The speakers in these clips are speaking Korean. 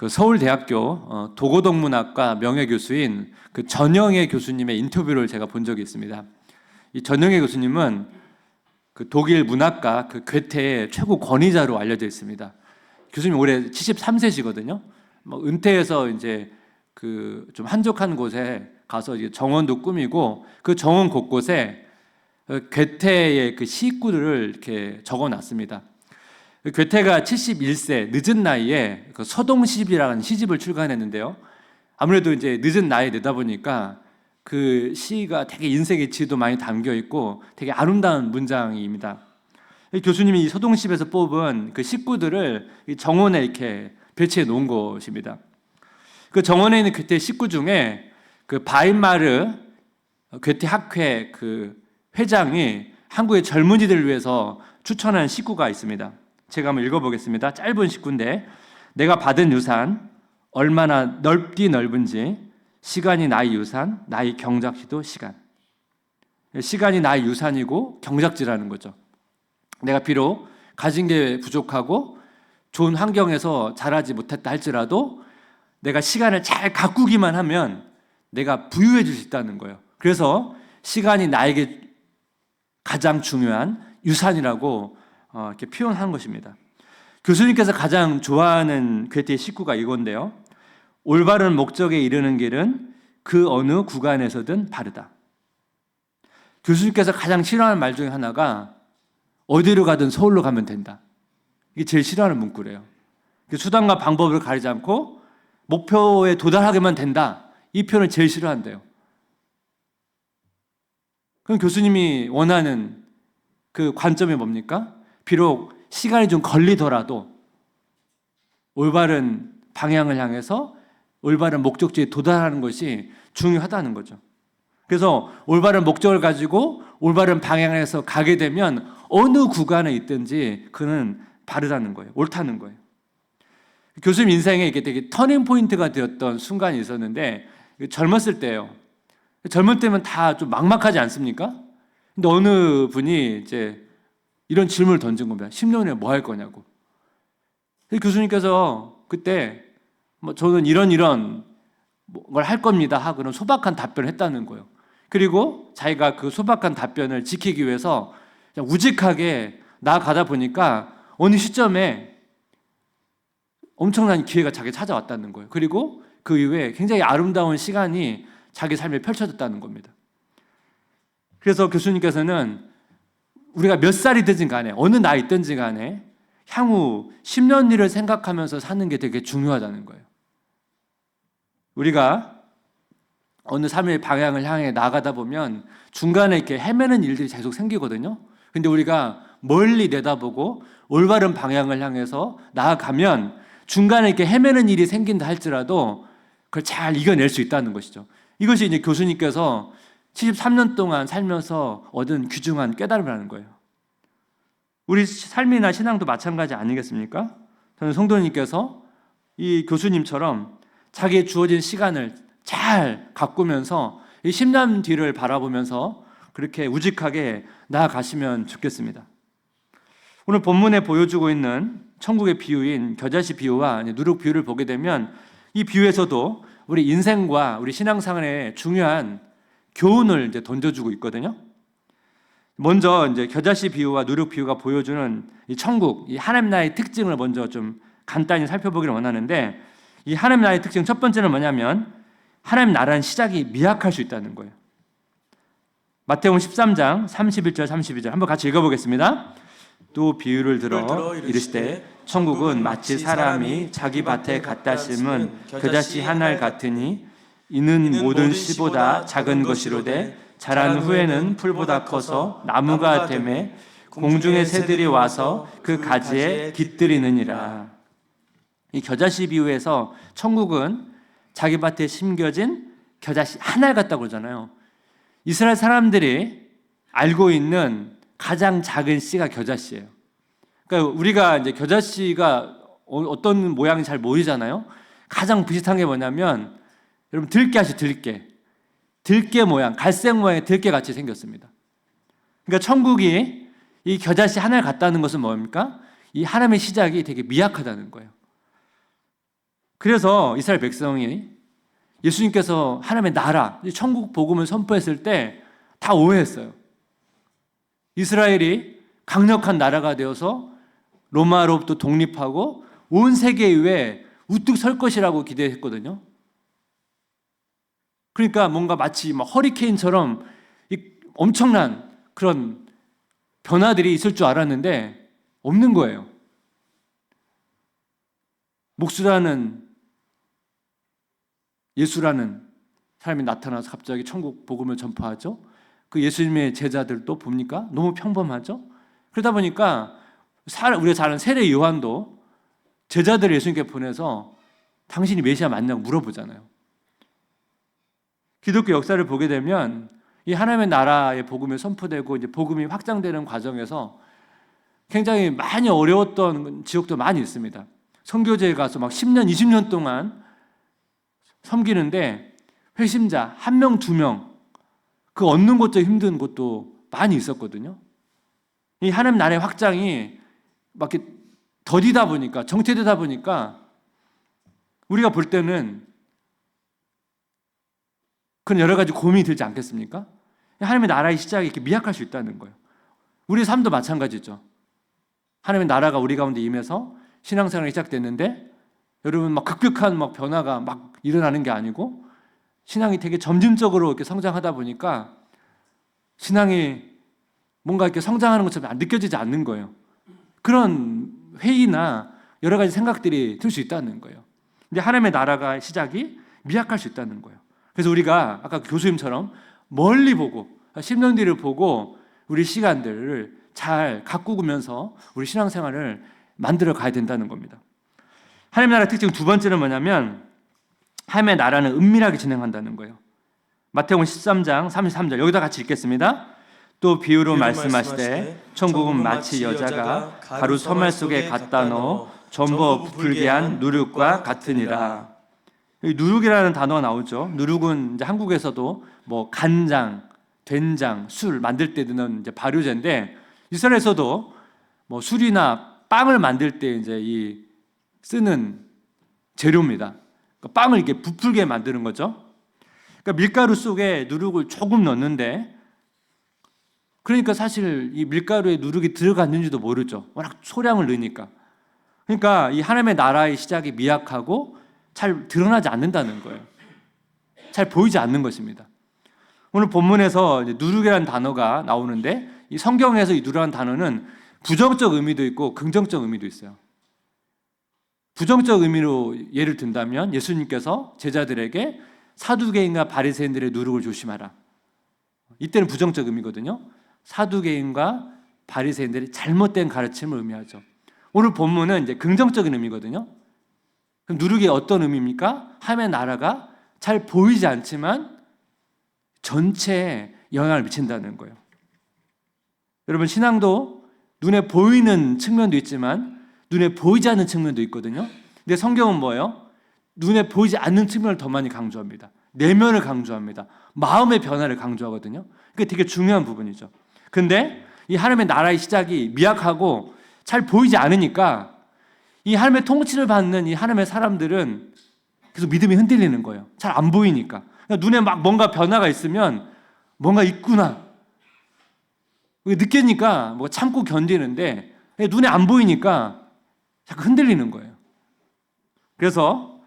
그 서울대학교 도고동문학과 명예교수인 그 전영애 교수님의 인터뷰를 제가 본 적이 있습니다. 이 전영애 교수님은 그 독일 문학가 그 괴테의 최고 권위자로 알려져 있습니다. 교수님 올해 73세시거든요. 뭐 은퇴해서 이제 그 좀 한적한 곳에 가서 이제 정원도 꾸미고 그 정원 곳곳에 괴테의 그 시구들을 이렇게 적어놨습니다. 괴테가 71세 늦은 나이에 그 서동시집이라는 시집을 출간했는데요. 아무래도 이제 늦은 나이에 내다 보니까 그 시가 되게 인생의 지도 많이 담겨 있고 되게 아름다운 문장입니다. 교수님이 이 서동시집에서 뽑은 그 식구들을 정원에 이렇게 배치해 놓은 것입니다. 그 정원에 있는 괴테 식구 중에 그 바이마르 괴테 학회 그 회장이 한국의 젊은이들을 위해서 추천한 식구가 있습니다. 제가 한번 읽어보겠습니다. 짧은 식구인데, 내가 받은 유산 얼마나 넓디 넓은지 시간이 나의 유산, 나의 경작지도 시간. 시간이 나의 유산이고 경작지라는 거죠. 내가 비록 가진 게 부족하고 좋은 환경에서 자라지 못했다 할지라도 내가 시간을 잘 가꾸기만 하면 내가 부유해질 수 있다는 거예요. 그래서 시간이 나에게 가장 중요한 유산이라고 이렇게 표현한 것입니다. 교수님께서 가장 좋아하는 괴테의 식구가 이건데요. 올바른 목적에 이르는 길은 그 어느 구간에서든 바르다. 교수님께서 가장 싫어하는 말 중에 하나가 어디로 가든 서울로 가면 된다. 이게 제일 싫어하는 문구래요. 수단과 방법을 가리지 않고 목표에 도달하게만 된다. 이 표현을 제일 싫어한대요. 그럼 교수님이 원하는 그 관점이 뭡니까? 비록 시간이 좀 걸리더라도 올바른 방향을 향해서 올바른 목적지에 도달하는 것이 중요하다는 거죠. 그래서 올바른 목적을 가지고 올바른 방향에서 가게 되면 어느 구간에 있든지 그는 바르다는 거예요. 옳다는 거예요. 교수님 인생에 이게 되게 터닝 포인트가 되었던 순간이 있었는데 젊었을 때예요. 젊을 때면 다 좀 막막하지 않습니까? 근데 어느 분이 이제 이런 질문을 던진 겁니다. 10년 후에 뭐 할 거냐고. 교수님께서 그때 저는 이런 걸 할 겁니다 하고는 소박한 답변을 했다는 거예요. 그리고 자기가 그 소박한 답변을 지키기 위해서 우직하게 나아가다 보니까 어느 시점에 엄청난 기회가 자기에 찾아왔다는 거예요. 그리고 그 이후에 굉장히 아름다운 시간이 자기 삶에 펼쳐졌다는 겁니다. 그래서 교수님께서는 우리가 몇 살이든지 간에 어느 나이든지 간에 향후 10년 뒤를 생각하면서 사는 게 되게 중요하다는 거예요. 우리가 어느 삶의 방향을 향해 나가다 보면 중간에 이렇게 헤매는 일들이 계속 생기거든요. 근데 우리가 멀리 내다보고 올바른 방향을 향해서 나아가면 중간에 이렇게 헤매는 일이 생긴다 할지라도 그걸 잘 이겨낼 수 있다는 것이죠. 이것이 이제 교수님께서 73년 동안 살면서 얻은 귀중한 깨달음이라는 거예요. 우리 삶이나 신앙도 마찬가지 아니겠습니까? 저는 성도님께서 이 교수님처럼 자기의 주어진 시간을 잘 가꾸면서 이 10년 뒤를 바라보면서 그렇게 우직하게 나아가시면 좋겠습니다. 오늘 본문에 보여주고 있는 천국의 비유인 겨자씨 비유와 누룩 비유를 보게 되면 이 비유에서도 우리 인생과 우리 신앙생활에 중요한 교훈을 이제 던져주고 있거든요. 먼저 이제 겨자씨 비유와 누룩 비유가 보여주는 이 천국, 이 하나님 나라의 특징을 먼저 좀 간단히 살펴보기를 원하는데, 이 하나님 나라의 특징 첫 번째는 뭐냐면 하나님 나라는 시작이 미약할 수 있다는 거예요. 마태복음 13장 31절 32절 한번 같이 읽어보겠습니다. 또 비유를 들어 이르시되 천국은 마치 사람이 자기 밭에 갖다 심은 겨자씨 한 알 같으니 이는 모든 씨보다 작은 것이로되 자란 후에는 풀보다 커서 나무가 되매 공중의 새들이 와서 그 가지에 깃들이느니라. 이 겨자씨 비유에서 천국은 자기 밭에 심겨진 겨자씨 한 알 같다고 그러잖아요. 이스라엘 사람들이 알고 있는 가장 작은 씨가 겨자씨예요. 그러니까 우리가 이제 겨자씨가 어떤 모양이 잘 모이잖아요. 가장 비슷한 게 뭐냐면 여러분 들깨 아시죠? 들깨 모양, 갈색 모양의 들깨 같이 생겼습니다. 그러니까 천국이 이 겨자씨 한 알 같다는 것은 뭡니까? 이 하나님의 시작이 되게 미약하다는 거예요. 그래서 이스라엘 백성이 예수님께서 하나님의 나라, 천국 복음을 선포했을 때 다 오해했어요. 이스라엘이 강력한 나라가 되어서 로마로부터 독립하고 온 세계 위에 우뚝 설 것이라고 기대했거든요. 그러니까 뭔가 마치 막 허리케인처럼 엄청난 그런 변화들이 있을 줄 알았는데 없는 거예요. 목수라는 예수라는 사람이 나타나서 갑자기 천국 복음을 전파하죠. 그 예수님의 제자들도 봅니까? 너무 평범하죠. 그러다 보니까 우리가 잘 아는 세례 요한도 제자들을 예수님께 보내서 당신이 메시아 맞냐고 물어보잖아요. 기독교 역사를 보게 되면 이 하나님의 나라의 복음이 선포되고 이제 복음이 확장되는 과정에서 굉장히 많이 어려웠던 지역도 많이 있습니다. 선교제에 가서 막 10년, 20년 동안 섬기는데 회심자 1명, 2명 그 얻는 것도 힘든 것도 많이 있었거든요. 이 하나님 나라의 확장이 막 이렇게 더디다 보니까, 정체되다 보니까 우리가 볼 때는 그런 여러 가지 고민이 들지 않겠습니까? 하나님의 나라의 시작이 이렇게 미약할 수 있다는 거예요. 우리의 삶도 마찬가지죠. 하나님의 나라가 우리 가운데 임해서 신앙생활이 시작됐는데 여러분 막 급격한 막 변화가 막 일어나는 게 아니고 신앙이 되게 점진적으로 이렇게 성장하다 보니까 신앙이 뭔가 이렇게 성장하는 것처럼 느껴지지 않는 거예요. 그런 회의나 여러 가지 생각들이 들 수 있다는 거예요. 근데 하나님의 나라가 시작이 미약할 수 있다는 거예요. 그래서 우리가 아까 교수님처럼 멀리 보고 10년 뒤를 보고 우리 시간들을 잘 가꾸면서 우리 신앙생활을 만들어 가야 된다는 겁니다. 하나님의 나라의 특징 두 번째는 뭐냐면 하나님의 나라는 은밀하게 진행한다는 거예요. 마태복음 13장 33절 여기다 같이 읽겠습니다. 또 비유로 말씀하시되 천국은 마치 여자가 가루 서말 속에 갖다 넣어 전부 부풀게 한 누룩과 같으니라. 누룩이라는 단어가 나오죠. 누룩은 이제 한국에서도 뭐 간장, 된장, 술 만들 때 드는 이제 발효제인데 이스라엘에서도 뭐 술이나 빵을 만들 때 이제 이 쓰는 재료입니다. 그러니까 빵을 이렇게 부풀게 만드는 거죠. 그러니까 밀가루 속에 누룩을 조금 넣는데 그러니까 사실 이 밀가루에 누룩이 들어갔는지도 모르죠. 워낙 소량을 넣으니까. 그러니까 이 하나님의 나라의 시작이 미약하고 잘 드러나지 않는다는 거예요. 잘 보이지 않는 것입니다. 오늘 본문에서 누룩이라는 단어가 나오는데 이 성경에서 이 누룩이라는 단어는 부정적 의미도 있고 긍정적 의미도 있어요. 부정적 의미로 예를 든다면 예수님께서 제자들에게 사두개인과 바리새인들의 누룩을 조심하라. 이때는 부정적 의미거든요. 사두개인과 바리새인들의 잘못된 가르침을 의미하죠. 오늘 본문은 이제 긍정적인 의미거든요. 그럼 누룩이 어떤 의미입니까? 하나님의 나라가 잘 보이지 않지만 전체에 영향을 미친다는 거예요. 여러분 신앙도 눈에 보이는 측면도 있지만 눈에 보이지 않는 측면도 있거든요. 근데 성경은 뭐예요? 눈에 보이지 않는 측면을 더 많이 강조합니다. 내면을 강조합니다. 마음의 변화를 강조하거든요. 그게 되게 중요한 부분이죠. 근데 이 하나님의 나라의 시작이 미약하고 잘 보이지 않으니까 이 하나님의 통치를 받는 이 하나님의 사람들은 계속 믿음이 흔들리는 거예요. 잘 안 보이니까. 그러니까 눈에 막 뭔가 변화가 있으면 뭔가 있구나. 느끼니까 뭐 참고 견디는데 눈에 안 보이니까 자꾸 흔들리는 거예요. 그래서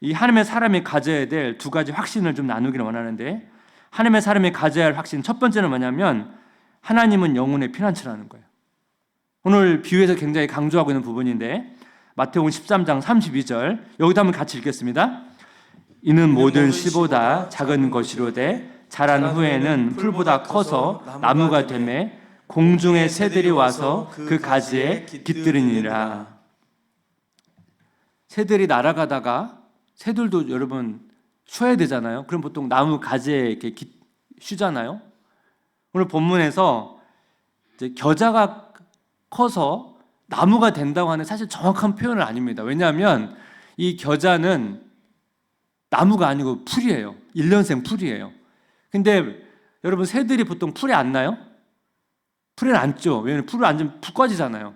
이 하나님의 사람이 가져야 될 두 가지 확신을 좀 나누기를 원하는데 하나님의 사람이 가져야 할 확신 첫 번째는 뭐냐면 하나님은 영혼의 피난처라는 거예요. 오늘 비유에서 굉장히 강조하고 있는 부분인데 마태복음 13장 32절 여기도 한번 같이 읽겠습니다. 이는 모든 씨보다 작은 것이로되 자란 후에는 풀보다 커서 나무가 되매 공중의 새들이 와서 그 가지에 깃들으니라. 새들이 날아가다가 새들도 여러분 쉬어야 되잖아요. 그럼 보통 나무 가지에 이렇게 쉬잖아요. 오늘 본문에서 이제 겨자가 커서 나무가 된다고 하는 사실 정확한 표현은 아닙니다. 왜냐하면 이 겨자는 나무가 아니고 풀이에요. 1년생 풀이에요. 근데 여러분 새들이 보통 풀에 앉나요? 풀에 앉죠. 왜냐하면 풀을 앉으면 푹 꺼지잖아요.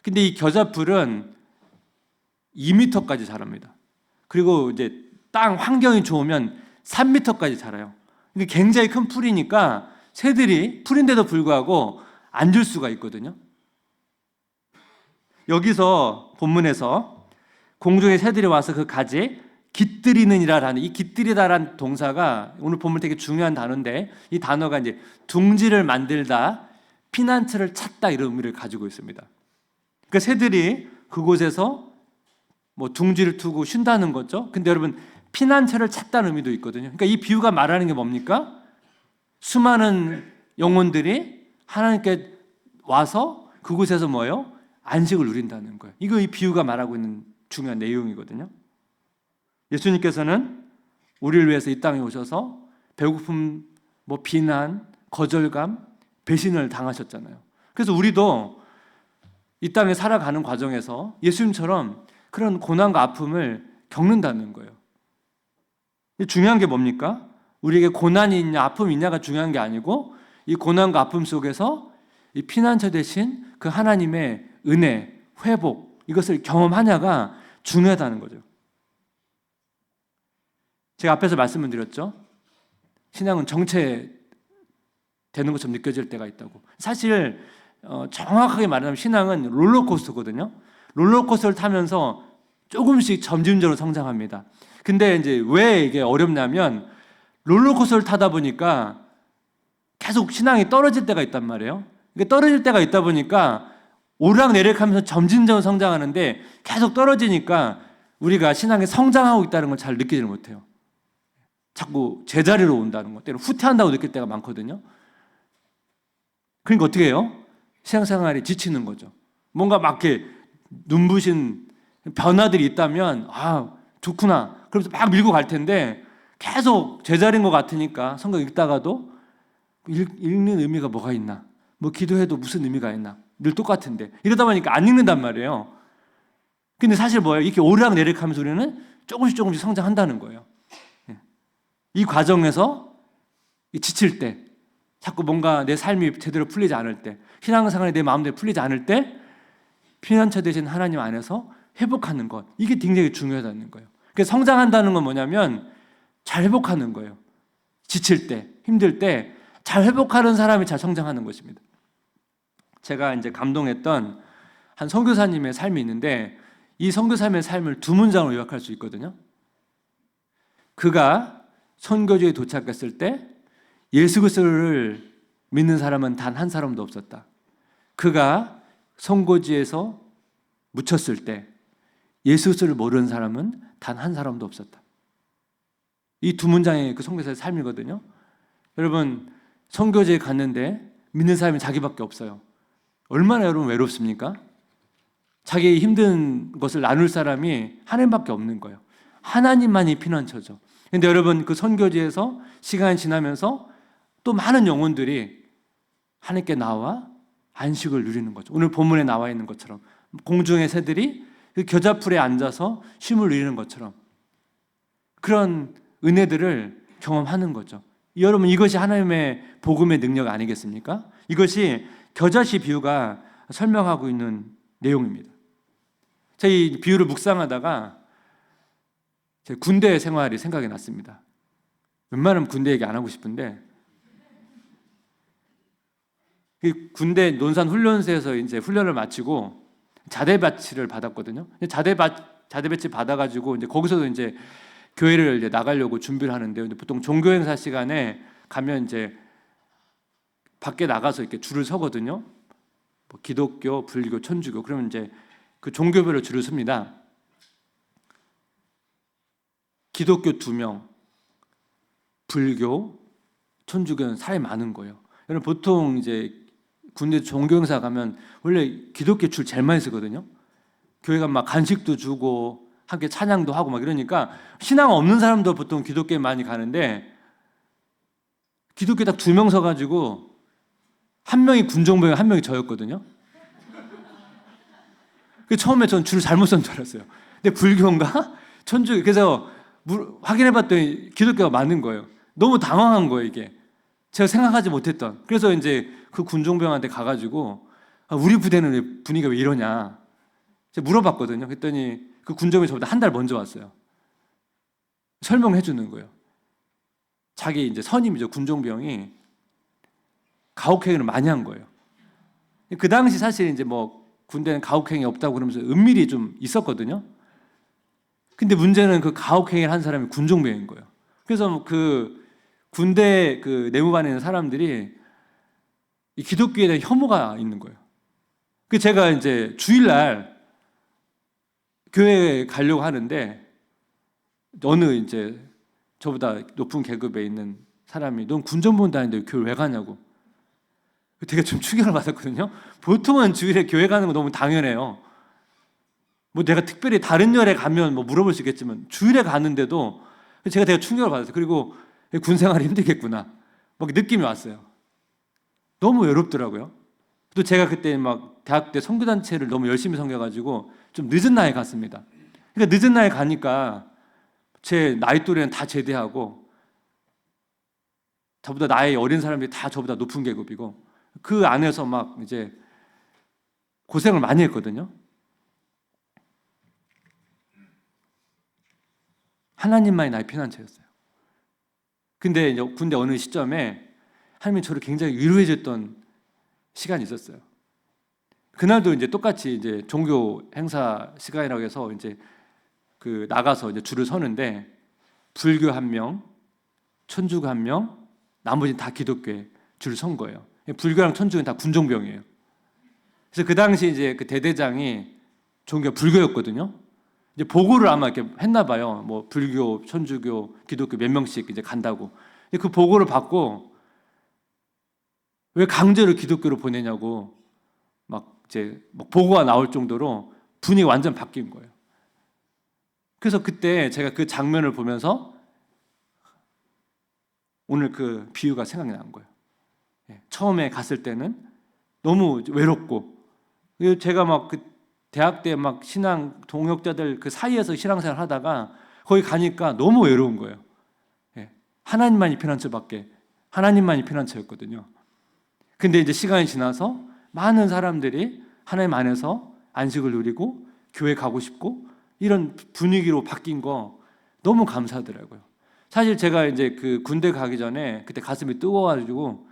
근데 이 겨자풀은 2m까지 자랍니다. 그리고 이제 땅 환경이 좋으면 3m까지 자라요. 이게 굉장히 큰 풀이니까 새들이 풀인데도 불구하고 앉을 수가 있거든요. 여기서 본문에서 공중의 새들이 와서 그 가지에 깃들이느니라라는 이 깃들이다라는 동사가 오늘 본문 되게 중요한 단어인데 이 단어가 이제 둥지를 만들다, 피난처를 찾다 이런 의미를 가지고 있습니다. 그러니까 새들이 그곳에서 뭐 둥지를 두고 쉰다는 거죠. 근데 여러분 피난처를 찾다는 의미도 있거든요. 그러니까 이 비유가 말하는 게 뭡니까? 수많은 영혼들이 하나님께 와서 그곳에서 뭐예요? 안식을 누린다는 거예요. 이거 이 비유가 말하고 있는 중요한 내용이거든요. 예수님께서는 우리를 위해서 이 땅에 오셔서 배고픔, 뭐 비난, 거절감, 배신을 당하셨잖아요. 그래서 우리도 이 땅에 살아가는 과정에서 예수님처럼 그런 고난과 아픔을 겪는다는 거예요. 중요한 게 뭡니까? 우리에게 고난이 있냐 아픔이 있냐가 중요한 게 아니고 이 고난과 아픔 속에서 이 피난처 대신 그 하나님의 은혜, 회복 이것을 경험하냐가 중요하다는 거죠. 제가 앞에서 말씀을 드렸죠. 신앙은 정체되는 것처럼 느껴질 때가 있다고. 사실 정확하게 말하면 신앙은 롤러코스터거든요. 롤러코스터를 타면서 조금씩 점진적으로 성장합니다. 근데 이제 왜 이게 어렵냐면 롤러코스터를 타다 보니까 계속 신앙이 떨어질 때가 있단 말이에요. 이게 떨어질 때가 있다 보니까 오르락내리락하면서 점진적으로 성장하는데 계속 떨어지니까 우리가 신앙에 성장하고 있다는 걸 잘 느끼지 못해요. 자꾸 제자리로 온다는 것, 때로 후퇴한다고 느낄 때가 많거든요. 그러니까 어떻게 해요? 신앙생활이 지치는 거죠. 뭔가 막 이렇게 눈부신 변화들이 있다면 좋구나. 그러면서 막 밀고 갈 텐데 계속 제자리인 것 같으니까 성경 읽다가도 읽는 의미가 뭐가 있나? 뭐 기도해도 무슨 의미가 있나? 늘 똑같은데 이러다 보니까 안 읽는단 말이에요. 근데 사실 뭐예요? 이렇게 오르락내리락하면서 우리는 조금씩 성장한다는 거예요. 이 과정에서 지칠 때, 자꾸 뭔가 내 삶이 제대로 풀리지 않을 때, 신앙생활이 내 마음대로 풀리지 않을 때 피난처 되신 하나님 안에서 회복하는 것, 이게 굉장히 중요하다는 거예요. 그래서 성장한다는 건 뭐냐면 잘 회복하는 거예요. 지칠 때, 힘들 때 잘 회복하는 사람이 잘 성장하는 것입니다. 제가 이제 감동했던 한 선교사님의 삶이 있는데 이 선교사님의 삶을 두 문장으로 요약할 수 있거든요. 그가 선교지에 도착했을 때 예수 그리스도를 믿는 사람은 단 한 사람도 없었다. 그가 선교지에서 묻혔을 때 예수 그리스도를 모르는 사람은 단 한 사람도 없었다. 이 두 문장의 그 선교사의 삶이거든요. 여러분 선교지에 갔는데 믿는 사람이 자기밖에 없어요. 얼마나 여러분 외롭습니까? 자기 힘든 것을 나눌 사람이 하나님밖에 없는 거예요. 하나님만이 피난처죠. 근데 여러분 그 선교지에서 시간이 지나면서 또 많은 영혼들이 하나님께 나와 안식을 누리는 거죠. 오늘 본문에 나와 있는 것처럼 공중의 새들이 그 겨자풀에 앉아서 쉼을 누리는 것처럼 그런 은혜들을 경험하는 거죠. 여러분 이것이 하나님의 복음의 능력 아니겠습니까? 이것이 겨자씨 비유가 설명하고 있는 내용입니다. 제가 이 비유를 묵상하다가 제 군대 생활이 생각이 났습니다. 웬만하면 군대 얘기 안 하고 싶은데 군대 논산 훈련소에서 이제 훈련을 마치고 자대 배치를 받았거든요. 자대 배치 받아가지고 이제 거기서도 이제 교회를 이제 나가려고 준비를 하는데요. 보통 종교 행사 시간에 가면 이제 밖에 나가서 이렇게 줄을 서거든요. 뭐 기독교, 불교, 천주교 그러면 이제 그 종교별로 줄을 섭니다. 기독교 2명, 불교, 천주교는 사람이 많은 거예요. 여러분 보통 이제 군대 종교 행사 가면 원래 기독교 줄 제일 많이 쓰거든요. 교회가 막 간식도 주고 함께 찬양도 하고 막 이러니까 신앙 없는 사람도 보통 기독교에 많이 가는데 기독교 딱 2명 서가지고 한 명이 군종병, 한 명이 저였거든요. 처음에 전 줄 잘못 선 줄 알았어요. 근데 불교인가? 천주교. 그래서 확인해봤더니 기독교가 맞는 거예요. 너무 당황한 거예요, 이게. 제가 생각하지 못했던. 그래서 이제 그 군종병한테 가가지고 우리 부대는 분위기가 왜 이러냐. 제가 물어봤거든요. 그랬더니 그 군종병이 저보다 한 달 먼저 왔어요. 설명해 주는 거예요. 자기 이제 선임이죠. 군종병이 가혹행위를 많이 한 거예요. 그 당시 사실 이제 뭐 군대는 가혹행위 없다고 그러면서 은밀히 좀 있었거든요. 근데 문제는 그 가혹행위를 한 사람이 군종병인 거예요. 그래서 그 군대 그 내무반에 있는 사람들이 이 기독교에 대한 혐오가 있는 거예요. 그 제가 이제 주일날 교회에 가려고 하는데 어느 이제 저보다 높은 계급에 있는 사람이 넌 군전본 다니는데 교회 왜 가냐고. 되게 좀 충격을 받았거든요. 보통은 주일에 교회 가는 거 너무 당연해요. 뭐 내가 특별히 다른 열에 가면 뭐 물어볼 수 있겠지만 주일에 가는데도 제가 되게 충격을 받았어요. 그리고 군 생활이 힘들겠구나. 막 느낌이 왔어요. 너무 외롭더라고요. 또 제가 그때 막 대학 때 선교단체를 너무 열심히 섬겨가지고 좀 늦은 나이에 갔습니다. 그러니까 늦은 나이에 가니까 제 나이 또래는 다 제대하고 저보다 나이 어린 사람들이 다 저보다 높은 계급이고 그 안에서 막 이제 고생을 많이 했거든요. 하나님만이 나의 피난처였어요. 근데 이제 군대 어느 시점에 하나님이 저를 굉장히 위로해 줬던 시간이 있었어요. 그날도 이제 똑같이 이제 종교 행사 시간이라고 해서 이제 그 나가서 이제 줄을 서는데 불교 한 명, 천주교 한 명, 나머지는 다 기독교에 줄을 선 거예요. 불교랑 천주교는 다 군종병이에요. 그래서 그 당시 이제 그 대대장이 종교가 불교였거든요. 이제 보고를 아마 이렇게 했나 봐요. 뭐 불교, 천주교, 기독교 몇 명씩 이제 간다고. 그 보고를 받고 왜 강제로 기독교로 보내냐고 막 이제 막 보고가 나올 정도로 분위기 완전 바뀐 거예요. 그래서 그때 제가 그 장면을 보면서 오늘 그 비유가 생각이 난 거예요. 처음에 갔을 때는 너무 외롭고 제가 막 그 대학 때 막 신앙 동역자들 그 사이에서 신앙생활 하다가 거기 가니까 너무 외로운 거예요. 하나님만이 피난처밖에 하나님만이 피난처였거든요. 근데 이제 시간이 지나서 많은 사람들이 하나님 안에서 안식을 누리고 교회 가고 싶고 이런 분위기로 바뀐 거 너무 감사하더라고요. 사실 제가 이제 그 군대 가기 전에 그때 가슴이 뜨거워가지고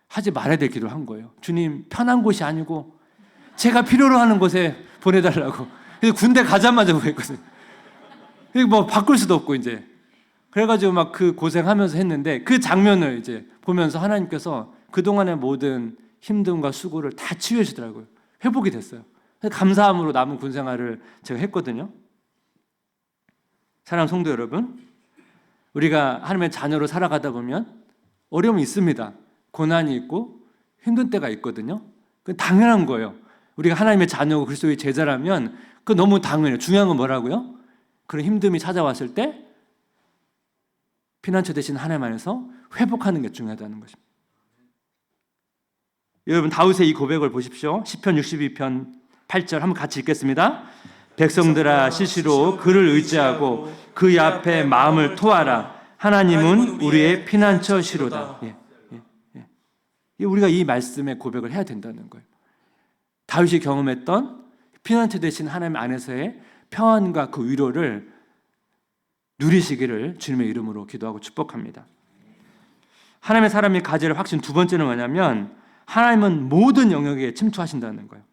하지 말아야 될 기도를 한 거예요. 주님, 편한 곳이 아니고 제가 필요로 하는 곳에 보내달라고. 그래서 군대 가자마자 그랬거든요. 뭐 바꿀 수도 없고 이제 그래가지고 막 그 고생하면서 했는데 그 장면을 이제 보면서 하나님께서 그동안의 모든 힘듦과 수고를 다 치유해 주더라고요. 회복이 됐어요. 감사함으로 남은 군 생활을 제가 했거든요. 사랑하는 성도 여러분, 우리가 하나님의 자녀로 살아가다 보면 어려움이 있습니다. 고난이 있고 힘든 때가 있거든요. 그건 당연한 거예요. 우리가 하나님의 자녀고 그리스도의 제자라면 그건 너무 당연해요. 중요한 건 뭐라고요? 그런 힘듦이 찾아왔을 때 피난처 대신 하나님 안에서 회복하는 게 중요하다는 것입니다. 여러분 다윗의 이 고백을 보십시오. 시편 62편 8절 한번 같이 읽겠습니다. 백성들아 시시로 그를 의지하고 그의 앞에 마음을 토하라. 하나님은 우리의 피난처시로다. 우리가 이 말씀의 고백을 해야 된다는 거예요. 다윗이 경험했던 피난처 되신 하나님 안에서의 평안과 그 위로를 누리시기를 주님의 이름으로 기도하고 축복합니다. 하나님의 사람이 가질 확신 두 번째는 뭐냐면 하나님은 모든 영역에 침투하신다는 거예요.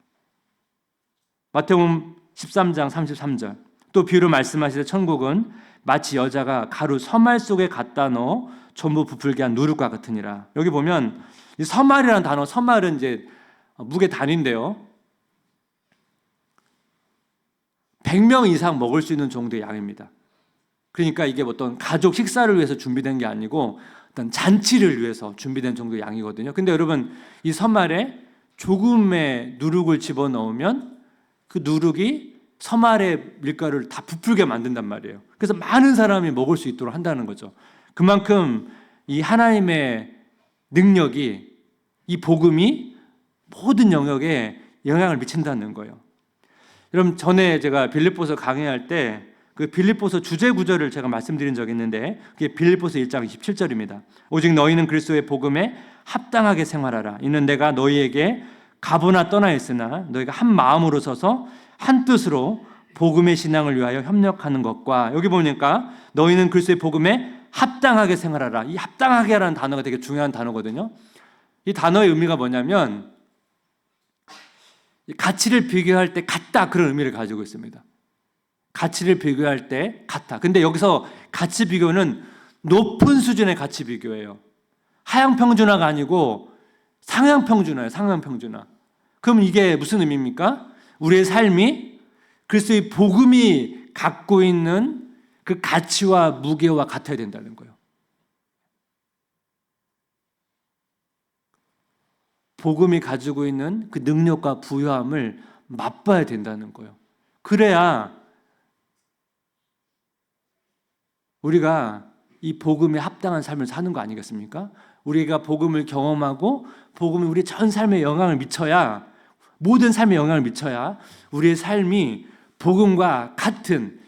마태복음 13장 33절 또 비유로 말씀하시되 천국은 마치 여자가 가루 서말 속에 갖다 넣어 전부 부풀게 한 누룩과 같으니라. 여기 보면 이 서말이라는 단어, 서말은 이제 무게 단위인데요. 100명 이상 먹을 수 있는 정도의 양입니다. 그러니까 이게 어떤 가족 식사를 위해서 준비된 게 아니고 어떤 잔치를 위해서 준비된 정도의 양이거든요. 근데 여러분 이 서말에 조금의 누룩을 집어넣으면 그 누룩이 서말의 밀가루를 다 부풀게 만든단 말이에요. 그래서 많은 사람이 먹을 수 있도록 한다는 거죠. 그만큼 이 하나님의 능력이 이 복음이 모든 영역에 영향을 미친다는 거예요. 여러분 전에 제가 빌립보서 강의할 때 그 빌립보서 주제 구절을 제가 말씀드린 적이 있는데 그게 빌립보서 1장 27절입니다. 오직 너희는 그리스도의 복음에 합당하게 생활하라. 이는 내가 너희에게 가보나 떠나 있으나 너희가 한 마음으로 서서 한 뜻으로 복음의 신앙을 위하여 협력하는 것과, 여기 보니까 너희는 그리스도의 복음에 합당하게 생활하라. 이 합당하게라는 단어가 되게 중요한 단어거든요. 이 단어의 의미가 뭐냐면 가치를 비교할 때 같다, 그런 의미를 가지고 있습니다. 가치를 비교할 때 같다. 근데 여기서 가치 비교는 높은 수준의 가치 비교예요. 하향 평준화가 아니고 상향 평준화예요. 상향 평준화. 그럼 이게 무슨 의미입니까? 우리의 삶이 그리스도의 복음이 갖고 있는 그 가치와 무게와 같아야 된다는 거예요. 복음이 가지고 있는 그 능력과 부요함을 맛봐야 된다는 거예요. 그래야 우리가 이 복음에 합당한 삶을 사는 거 아니겠습니까? 우리가 복음을 경험하고 복음이 우리 전 삶에 영향을 미쳐야, 모든 삶에 영향을 미쳐야 우리의 삶이 복음과 같은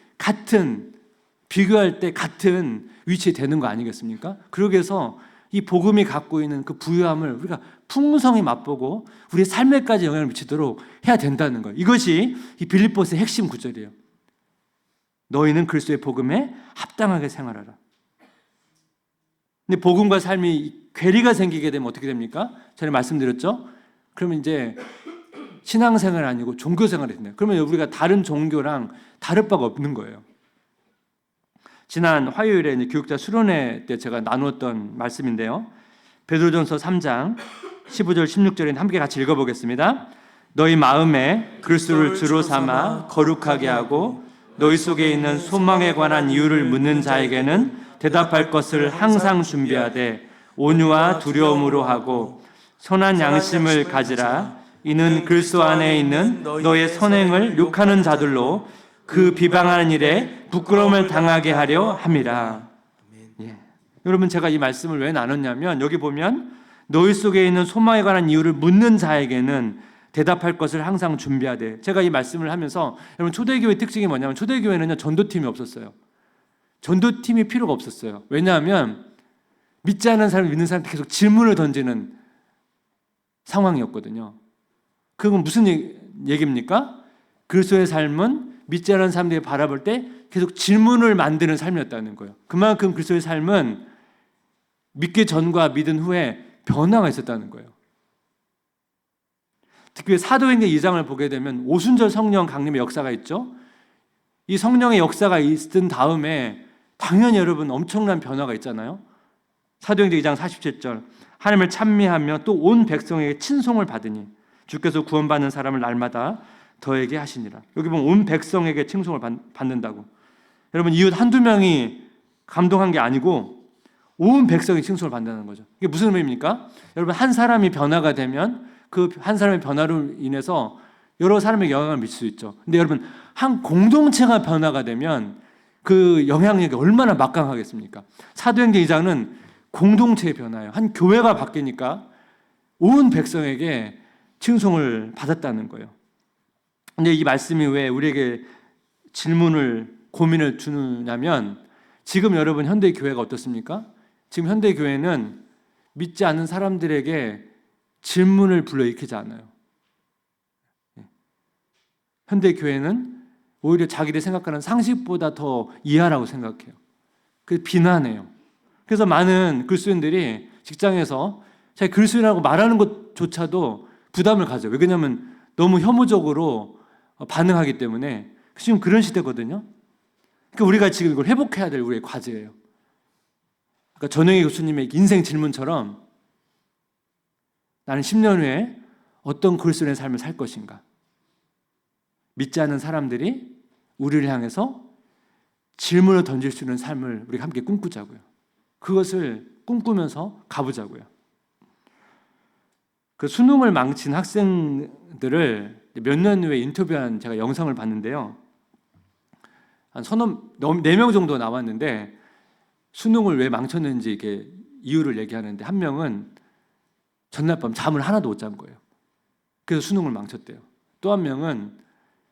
비교할 때 같은 위치에 되는 거 아니겠습니까? 그러기 위해서 이 복음이 갖고 있는 그 부유함을 우리가 풍성히 맛보고 우리의 삶에까지 영향을 미치도록 해야 된다는 거예요. 이것이 이 빌립보서의 핵심 구절이에요. 너희는 그리스도의 복음에 합당하게 생활하라. 근데 복음과 삶이 괴리가 생기게 되면 어떻게 됩니까? 전에 말씀드렸죠? 그러면 이제 신앙생활 아니고 종교생활이 된다. 그러면 우리가 다른 종교랑 다를 바가 없는 거예요. 지난 화요일에 이제 교육자 수련회 때 제가 나누었던 말씀인데요. 베드로전서 3장 15절 16절에 함께 같이 읽어보겠습니다. 너희 마음에 그리스도를 주로 삼아 거룩하게 하고 너희 속에 있는 소망에 관한 이유를 묻는 자에게는 대답할 것을 항상 준비하되 온유와 두려움으로 하고 선한 양심을 가지라. 이는 그리스도 안에 있는 너의 선행을 욕하는 자들로 그 비방하는 일에 부끄러움을 당하게 하려 함이라. 예. 여러분, 제가 이 말씀을 왜 나눴냐면 여기 보면 너희 속에 있는 소망에 관한 이유를 묻는 자에게는 대답할 것을 항상 준비하되, 제가 이 말씀을 하면서 여러분, 초대교회 특징이 뭐냐면 초대교회는요 전도팀이 없었어요. 전도팀이 필요가 없었어요. 왜냐하면 믿지 않는 사람, 믿는 사람한테 계속 질문을 던지는 상황이었거든요. 그건 무슨 얘기입니까? 그리스도의 삶은 믿지 않는 사람들이 바라볼 때 계속 질문을 만드는 삶이었다는 거예요. 그만큼 그리스도의 삶은 믿기 전과 믿은 후에 변화가 있었다는 거예요. 특히 사도행전 2장을 보게 되면 오순절 성령 강림의 역사가 있죠. 이 성령의 역사가 있은 다음에 당연히 여러분 엄청난 변화가 있잖아요. 사도행전 2장 47절 하나님을 찬미하며 또 온 백성에게 친송을 받으니 주께서 구원받는 사람을 날마다 더에게 하시니라. 여기 보면 온 백성에게 칭송을 받는다고. 여러분, 이웃 한두 명이 감동한 게 아니고 온 백성이 칭송을 받는다는 거죠. 이게 무슨 의미입니까? 여러분, 한 사람이 변화가 되면 그 한 사람의 변화로 인해서 여러 사람에게 영향을 미칠 수 있죠. 근데 여러분, 한 공동체가 변화가 되면 그 영향력이 얼마나 막강하겠습니까? 사도행전 2장은 공동체의 변화예요. 한 교회가 바뀌니까 온 백성에게 칭송을 받았다는 거예요. 근데 이 말씀이 왜 우리에게 고민을 주느냐면, 지금 여러분 현대 교회가 어떻습니까? 지금 현대 교회는 믿지 않는 사람들에게 질문을 불러일으키지 않아요. 현대 교회는 오히려 자기들이 생각하는 상식보다 더 이하라고 생각해요. 그래서 비난해요. 그래서 많은 그리스도인들이 직장에서 자기 그리스도인이라고 말하는 것조차도 부담을 가져요. 왜냐하면 너무 혐오적으로 반응하기 때문에. 지금 그런 시대거든요. 그러니까 우리가 지금 이걸 회복해야 될 우리의 과제예요. 그러니까 전영희 교수님의 인생 질문처럼 나는 10년 후에 어떤 그리스도인의 삶을 살 것인가? 믿지 않는 사람들이 우리를 향해서 질문을 던질 수 있는 삶을 우리가 함께 꿈꾸자고요. 그것을 꿈꾸면서 가보자고요. 그 수능을 망친 학생들을 몇 년 후에 인터뷰한 제가 영상을 봤는데요. 한 4명 정도 나왔는데 수능을 왜 망쳤는지 이렇게 이유를 얘기하는데, 한 명은 전날 밤 잠을 하나도 못 잔 거예요. 그래서 수능을 망쳤대요. 또 한 명은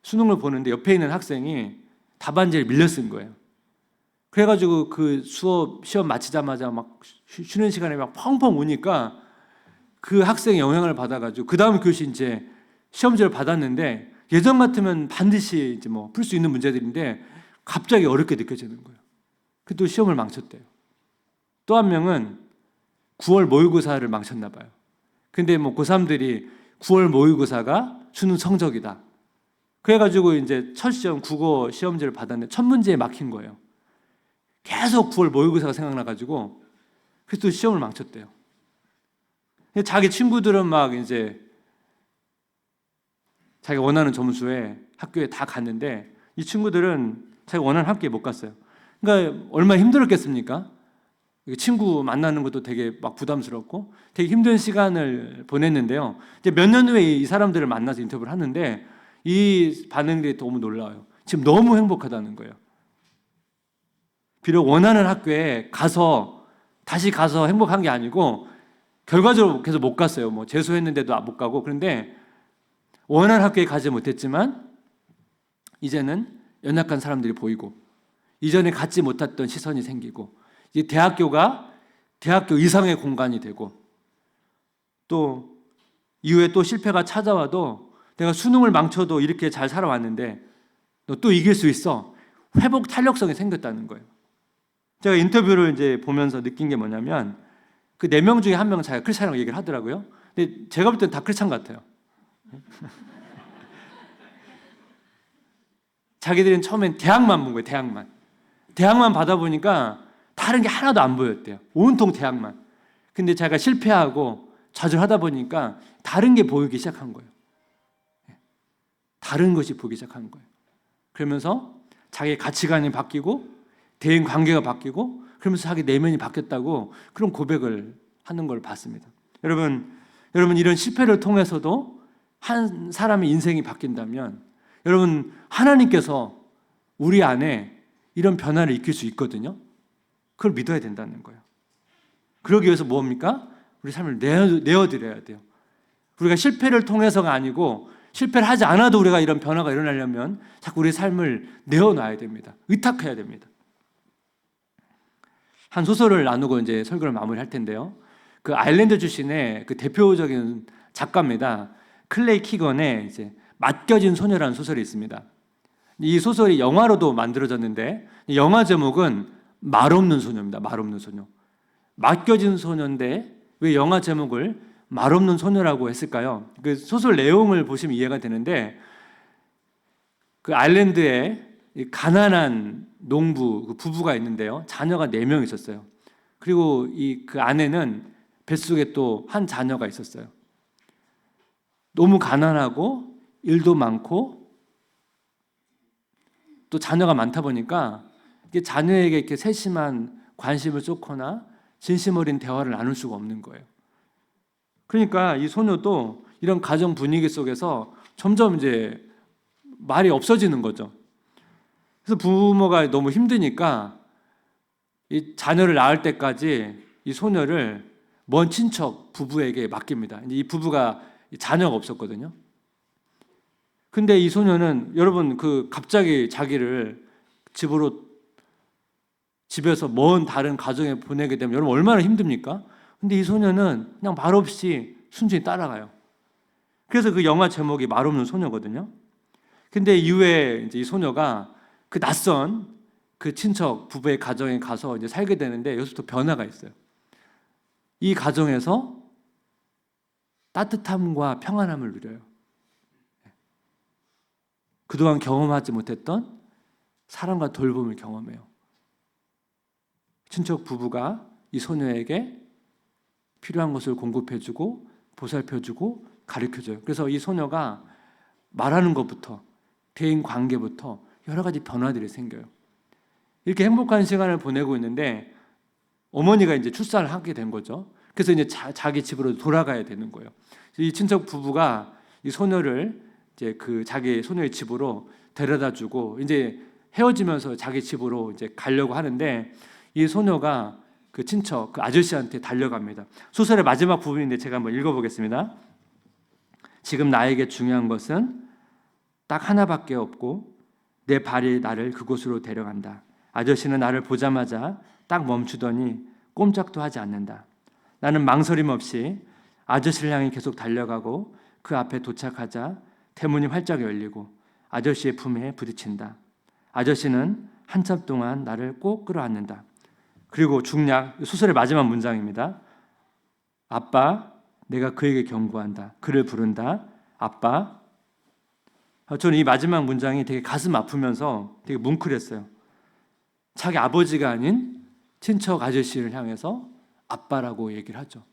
수능을 보는데 옆에 있는 학생이 답안지를 밀려 쓴 거예요. 그래가지고 그 시험 마치자마자 막 쉬는 시간에 막 펑펑 우니까 그 학생이 영향을 받아가지고 그 다음 교시 이제 시험지를 받았는데 예전 같으면 반드시 이제 뭐 풀 수 있는 문제들인데 갑자기 어렵게 느껴지는 거예요. 또 시험을 망쳤대요. 또 한 명은 9월 모의고사를 망쳤나 봐요. 근데 뭐 고3들이 9월 모의고사가 주는 성적이다. 그래가지고 이제 첫 시험 국어 시험지를 받았는데 첫 문제에 막힌 거예요. 계속 9월 모의고사가 생각나가지고 그래서 또 시험을 망쳤대요. 자기 친구들은 막 이제 자기가 원하는 점수에 학교에 다 갔는데 이 친구들은 자기가 원하는 학교에 못 갔어요. 그러니까 얼마나 힘들었겠습니까? 친구 만나는 것도 되게 막 부담스럽고 되게 힘든 시간을 보냈는데요. 이제 몇 년 후에 이 사람들을 만나서 인터뷰를 하는데 이 반응들이 너무 놀라워요. 지금 너무 행복하다는 거예요. 비록 원하는 학교에 가서 다시 가서 행복한 게 아니고 결과적으로 계속 못 갔어요. 뭐 재수했는데도 못 가고. 그런데 원하는 학교에 가지 못했지만 이제는 연약한 사람들이 보이고 이전에 갖지 못했던 시선이 생기고 이 대학교가 대학교 이상의 공간이 되고 또 이후에 또 실패가 찾아와도 내가 수능을 망쳐도 이렇게 잘 살아왔는데 너 또 이길 수 있어. 회복 탄력성이 생겼다는 거예요. 제가 인터뷰를 이제 보면서 느낀 게 뭐냐면 그 4명 중에 1명은 자기가 크리스찬이라고 얘기를 하더라고요. 근데 제가 볼 때는 다 크리스찬 같아요. 자기들은 처음엔 대학만 본 거예요. 대학만 받아보니까 다른 게 하나도 안 보였대요. 온통 대학만. 근데 자기가 실패하고 좌절하다 보니까 다른 게 보이기 시작한 거예요. 다른 것이 보이기 시작한 거예요. 그러면서 자기의 가치관이 바뀌고 대인 관계가 바뀌고 그러면서 자기 내면이 바뀌었다고 그런 고백을 하는 걸 봤습니다. 여러분 이런 실패를 통해서도 한 사람의 인생이 바뀐다면 여러분 하나님께서 우리 안에 이런 변화를 일으킬 수 있거든요. 그걸 믿어야 된다는 거예요. 그러기 위해서 뭡니까? 우리 삶을 내어드려야 돼요. 우리가 실패를 통해서가 아니고 실패를 하지 않아도 우리가 이런 변화가 일어나려면 자꾸 우리의 삶을 내어놔야 됩니다. 의탁해야 됩니다. 한 소설을 나누고 이제 설교를 마무리할 텐데요. 그 아일랜드 출신의 그 대표적인 작가입니다. 클레이 키건의 이제 맡겨진 소녀라는 소설이 있습니다. 이 소설이 영화로도 만들어졌는데 영화 제목은 말없는 소녀입니다. 말없는 소녀. 맡겨진 소녀인데 왜 영화 제목을 말없는 소녀라고 했을까요? 그 소설 내용을 보시면 이해가 되는데 그 아일랜드에 가난한 농부 그 부부가 있는데요. 자녀가 4명 있었어요. 그리고 그 아내는 뱃속에 또 한 자녀가 있었어요. 너무 가난하고 일도 많고 또 자녀가 많다 보니까 자녀에게 이렇게 세심한 관심을 쏟거나 진심 어린 대화를 나눌 수가 없는 거예요. 그러니까 이 소녀도 이런 가정 분위기 속에서 점점 이제 말이 없어지는 거죠. 그래서 부모가 너무 힘드니까 이 자녀를 낳을 때까지 이 소녀를 먼 친척 부부에게 맡깁니다. 이 부부가 자녀가 없었거든요. 근데 이 소녀는 여러분 갑자기 자기를 집에서 먼 다른 가정에 보내게 되면 여러분 얼마나 힘듭니까? 근데 이 소녀는 그냥 말없이 순전히 따라가요. 그래서 그 영화 제목이 말없는 소녀거든요. 근데 이후에 이제 이 소녀가 그 낯선 그 친척 부부의 가정에 가서 이제 살게 되는데 여기서부터 변화가 있어요. 이 가정에서 따뜻함과 평안함을 누려요. 그동안 경험하지 못했던 사랑과 돌봄을 경험해요. 친척 부부가 이 소녀에게 필요한 것을 공급해주고 보살펴주고 가르쳐줘요. 그래서 이 소녀가 말하는 것부터 대인 관계부터 여러 가지 변화들이 생겨요. 이렇게 행복한 시간을 보내고 있는데 어머니가 이제 출산을 하게 된 거죠. 그래서 이제 자기 집으로 돌아가야 되는 거예요. 이 친척 부부가 이 소녀를 이제 자기 소녀의 집으로 데려다주고 이제 헤어지면서 자기 집으로 이제 가려고 하는데 이 소녀가 그 친척 그 아저씨한테 달려갑니다. 소설의 마지막 부분인데 제가 한번 읽어보겠습니다. 지금 나에게 중요한 것은 딱 하나밖에 없고 내 발이 나를 그곳으로 데려간다. 아저씨는 나를 보자마자 딱 멈추더니 꼼짝도 하지 않는다. 나는 망설임 없이 아저씨를 향해 계속 달려가고 그 앞에 도착하자 대문이 활짝 열리고 아저씨의 품에 부딪힌다. 아저씨는 한참 동안 나를 꼭 끌어안는다. 그리고 중략, 소설의 마지막 문장입니다. 아빠, 내가 그에게 경고한다. 그를 부른다. 아빠. 저는 이 마지막 문장이 되게 가슴 아프면서 되게 뭉클했어요. 자기 아버지가 아닌 친척 아저씨를 향해서 아빠라고 얘기를 하죠.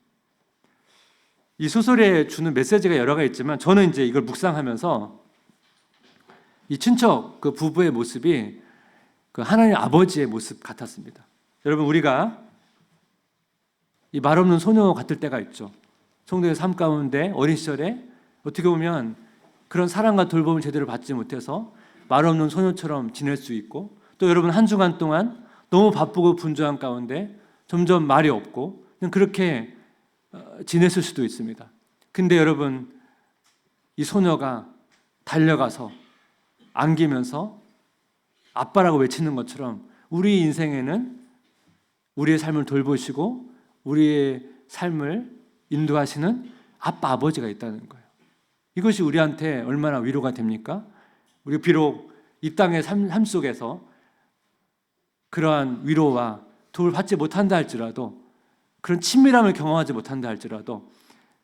이 소설에 주는 메시지가 여러 가지 있지만 저는 이제 이걸 묵상하면서 이 친척 그 부부의 모습이 그 하나님 아버지의 모습 같았습니다. 여러분, 우리가 이 말없는 소녀 같을 때가 있죠. 성도의 삶 가운데 어린 시절에 어떻게 보면 그런 사랑과 돌봄을 제대로 받지 못해서 말없는 소녀처럼 지낼 수 있고, 또 여러분 한 주간 동안 너무 바쁘고 분주한 가운데 점점 말이 없고 그냥 그렇게 지냈을 수도 있습니다. 근데 여러분, 이 소녀가 달려가서 안기면서 아빠라고 외치는 것처럼 우리 인생에는 우리의 삶을 돌보시고 우리의 삶을 인도하시는 아빠, 아버지가 있다는 거예요. 이것이 우리한테 얼마나 위로가 됩니까? 우리 비록 이 땅의 삶 속에서 그러한 위로와 도움을 받지 못한다 할지라도, 그런 친밀함을 경험하지 못한다 할지라도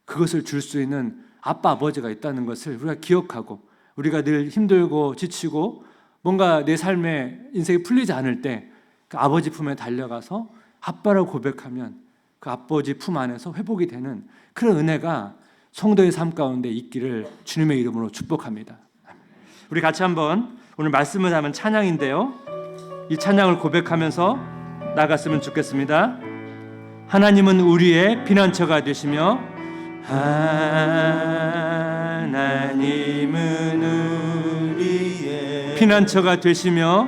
그것을 줄 수 있는 아빠, 아버지가 있다는 것을 우리가 기억하고, 우리가 늘 힘들고 지치고 뭔가 내 삶에 인생이 풀리지 않을 때 그 아버지 품에 달려가서 아빠라고 고백하면 그 아버지 품 안에서 회복이 되는 그런 은혜가 성도의 삶 가운데 있기를 주님의 이름으로 축복합니다. 우리 같이 한번 오늘 말씀을 하면 찬양인데요, 이 찬양을 고백하면서 나갔으면 좋겠습니다. 하나님은 우리의 피난처가 되시며, 하나님은 우리의 피난처가 되시며,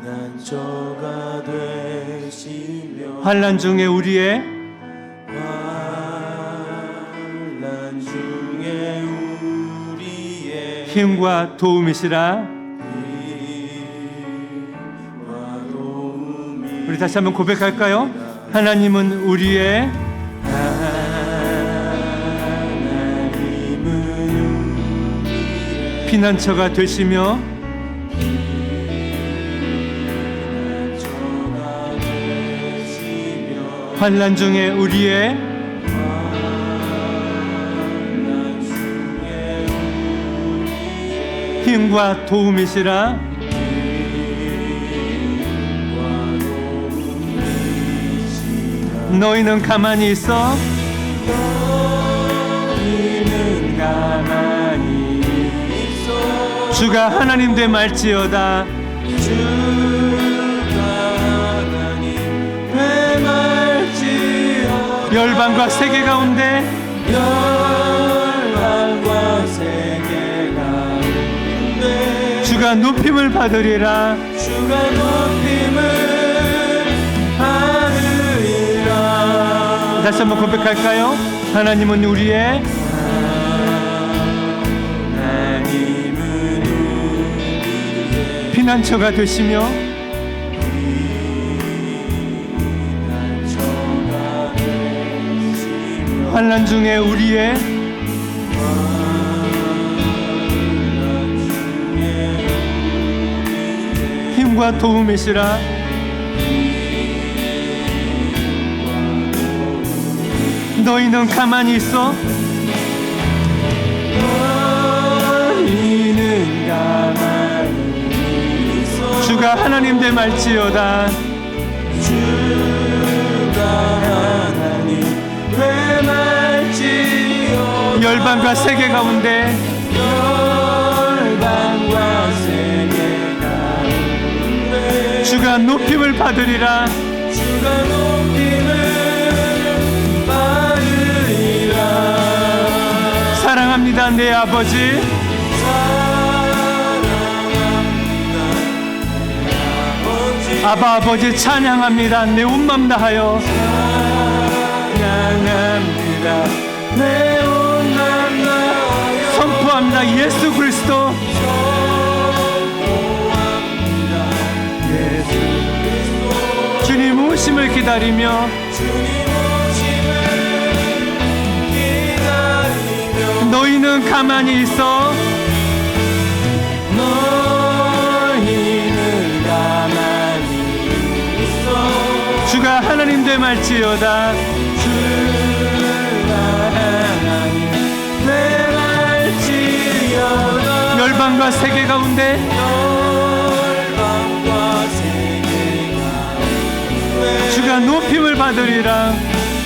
피난처가 되시며, 환난 중에 우리의 힘과 도움이시라. 우리 다시 한번 고백할까요? 하나님은 우리의 피난처가 되시며, 환난 중에 우리의 힘과 도움이시라. 너희는 가만히 있어. 너희는 가만히 있어. 주가 하나님 되 말지어다. 주가 하나님 되 말지어다. 열방과 세계 가운데, 열방과 세계 가운데 주가 높임을 받으리라. 주가 높임을 다시 한번 고백할까요? 하나님은 우리의 피난처가 되시며, 환난 중에 우리의 힘과 도움이시라. 너희는 가만히 있어. 너희는 가만히 있어. 주가 하나님 되 말지어다. 주가 하나님 되 말지어다. 열방과 세계 가운데, 열방과 세계 가운데 주가 높임을 받으리라. 주가 높임을 사랑합니다 내 아버지. 아바 아버지 찬양합니다 내 온 맘 다하여. 찬양합니다 내 온 맘 다하여. 선포합니다 예수 그리스도. 주님 오심을 기다리며, 너희는 가만히 있어. 너희는 가만히 있어. 주가 하나님 됨 알지어다. 주가 하나님 됨 알지어다. 열방과 세계 가운데 열방과 세계 가운데 주가 높임을 받으리라.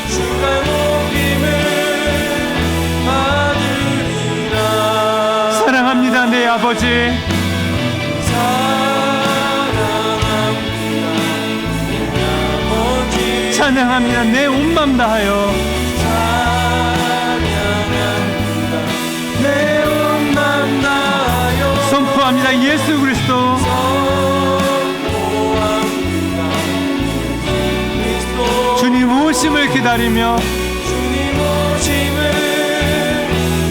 주가 높임을 받으리라. 사랑합니다 내 아버지. 사랑합니다 내 아버지. 찬양합니다 내 온 맘 다하여. 찬양합니다 내 온 맘 다하여. 선포합니다 예수 그리스도. 선포합니다 그리스도. 주님 오심을 기다리며 주님 오심을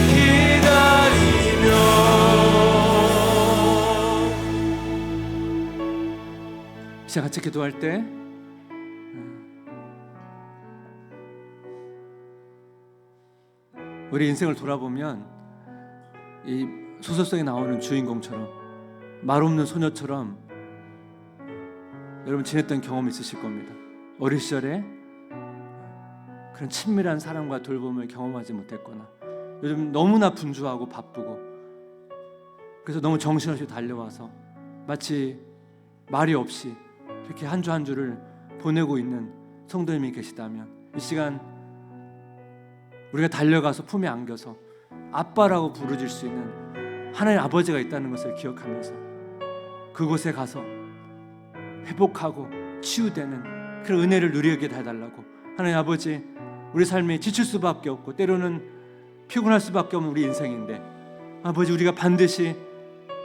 기다리며. 시작 같이 기도할 때 우리 인생을 돌아보면 이 소설 속에 나오는 주인공처럼 말없는 소녀처럼 여러분 지냈던 경험이 있으실 겁니다. 어린 시절에 그런 친밀한 사랑과 돌봄을 경험하지 못했거나 요즘 너무나 분주하고 바쁘고 그래서 너무 정신없이 달려와서 마치 말이 없이 이렇게 한 주 한 주를 보내고 있는 성도님이 계시다면 이 시간 우리가 달려가서 품에 안겨서 아빠라고 부르질 수 있는 하나님 아버지가 있다는 것을 기억하면서 그곳에 가서 회복하고 치유되는 그런 은혜를 누리게 해달라고. 하나님 아버지, 우리 삶이 지칠 수밖에 없고 때로는 피곤할 수밖에 없는 우리 인생인데 아버지 우리가 반드시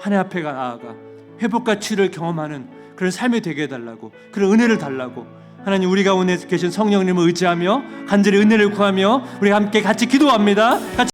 하나님 앞에 나아가 회복과 치유를 경험하는 그런 삶이 되게 해달라고, 그런 은혜를 달라고. 하나님 우리 가운데 계신 성령님을 의지하며 간절히 은혜를 구하며 우리 함께 같이 기도합니다. 같이